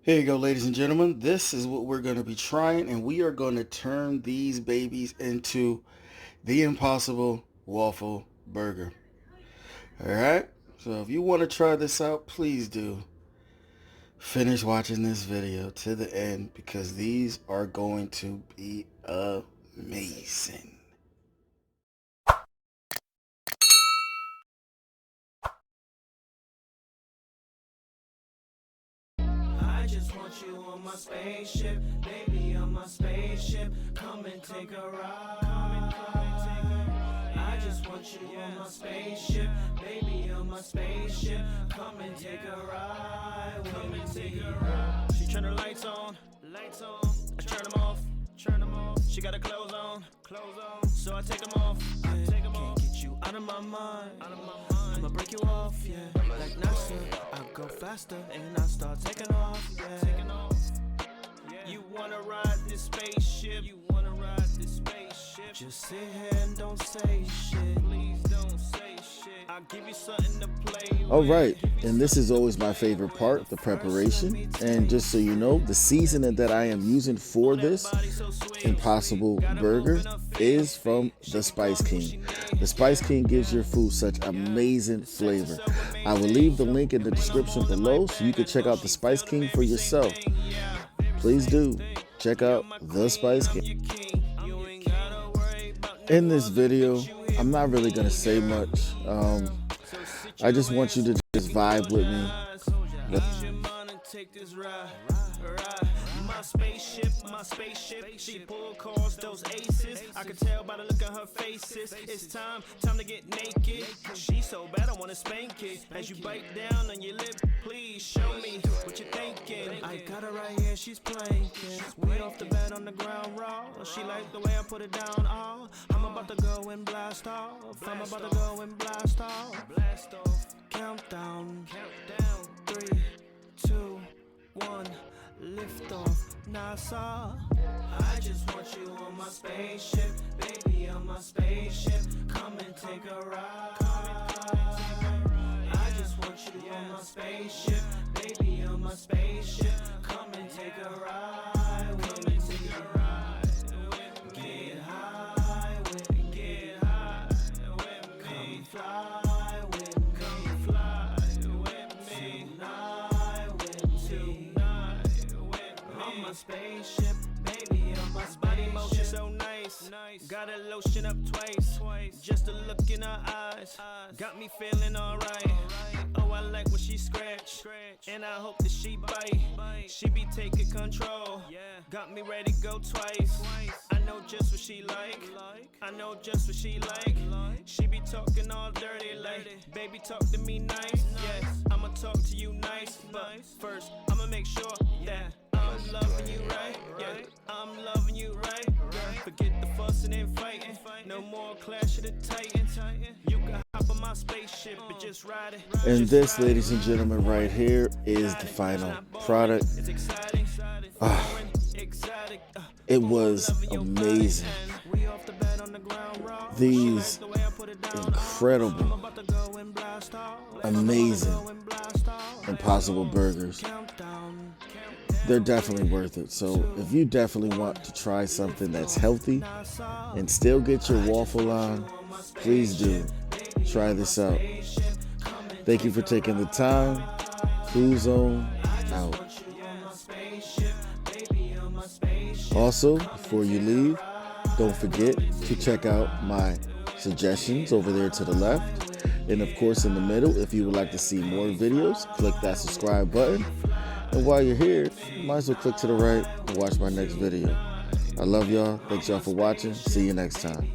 Here you go, ladies and gentlemen. This is what we're going to be trying, and we are going to turn these babies into the Impossible Waffle Burger. Alright? So if you want to try this out, please do finish watching this video to the end because these are going to be amazing. I just want you on my spaceship, baby, on my spaceship. Come and take a ride. I just want you on my spaceship, baby, on my spaceship. Come and take a ride. Come and take a ride. She turn her lights on. I turn them off. She got her clothes on. So I take them off. Can't get you out of my mind. I'ma break you off, yeah. Like NASA, I go faster and I start taking off, yeah. You wanna ride this spaceship? Just sit here and don't say shit. Please don't say shit. I'll give you something to play with. Alright, and this is always my favorite part, the preparation. And just so you know, the seasoning that I am using for this Impossible Burger is from the Spice King. The Spice King gives your food such amazing flavor. I will leave the link in the description below so you can check out the Spice King for yourself. Please do check out the Spice King. In this video, I'm not really going to say much. I just want you to just vibe with me. My spaceship, she pull calls, those aces. I can tell by the look on her faces. It's time to get naked. She's so bad, I wanna spank it. As you bite down on your lip, please show me what you're thinking. I got her right here, she's planking. We off the bed on the ground raw. She like the way I put it down. Oh, I'm about to go and blast off. Countdown. 3, 2, 1. Lift off, NASA. I just want you on my spaceship, baby, on my spaceship. Come and take a ride. I just want you on my spaceship, baby, on my spaceship. Come and take a ride. Get high with me. Come fly with me. Tonight on my spaceship, baby, on my body motion so nice. Gotta lotion up twice, just a look in her eyes got me feeling alright. Oh, I like when she scratch, and I hope that she bite. She be taking control, got me ready to go twice. I know just what she like. She be talking all dirty like, baby, talk to me nice. Yeah, I'ma talk to you nice, but first I'ma make sure that I'm loving you right. Yeah, I'm loving you right. Girl, forget the fussing and fighting. No more clash of the titans. You can hop on my spaceship and just ride it. And this, ladies and gentlemen, right here is the final product. It was amazing. These incredible, amazing Impossible Burgers. They're definitely worth it. So if you definitely want to try something that's healthy and still get your waffle on, please do try this out. Thank you for taking the time. Kool Zone out. Also, before you leave, don't forget to check out my suggestions over there to the left. And of course in the middle, if you would like to see more videos, click that subscribe button. And while you're here, you might as well click to the right and watch my next video. I love y'all. Thanks y'all for watching. See you next time.